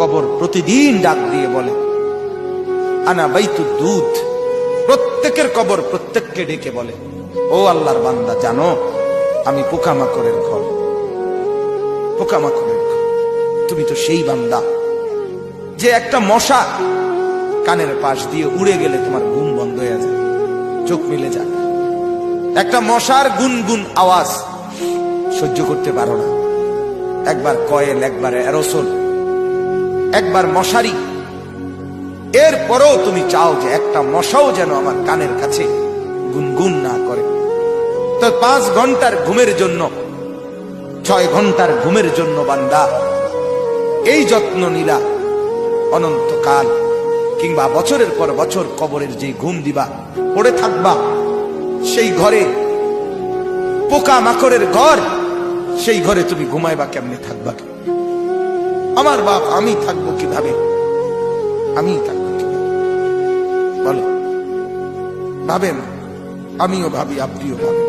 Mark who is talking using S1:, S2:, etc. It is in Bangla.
S1: কবর প্রতিদিন ডাক দিয়ে বলে আনা বাইতুদ দুধ। প্রত্যেকের কবর প্রত্যেককে ডেকে বলে, ও আল্লাহর বান্দা, জানো আমি পোকামাকড়ের ঘর, পোকামাকড়ের ঘর। তুমি তো সেই বান্দা যে একটা মশা কানের পাশ দিয়ে উড়ে গেলে তোমার ঘুম বন্ধ হয়ে যায়, চোখ মিলে যায়। একটা মশার গুনগুন আওয়াজ সহ্য করতে পারো না। একবার কয়েল, একবার অ্যারোসোল, একবার মশারি, এরপরও তুমি চাও যে একটা মশাও যেন আমার কানের কাছে গুনগুন না করে। তো 5 ঘন্টার ঘুমের জন্য, 6 ঘন্টার ঘুমের জন্য বান্দা এই যত্ন নিলা, অনন্তকাল কিংবা বছরের পর বছর কবরের যে ঘুম দিবা, পড়ে থাকবা সেই ঘরে, পোকা মাকড়ের ঘর, সেই ঘরে তুমি ঘুমাইবা কেমনে, থাকবা? আমার বাপ, আমি থাকবো কিভাবে? আমি থাকবো কিভাবে বলো? ভাবেন, আমিও ভাবি, আপনিও ভাবেন।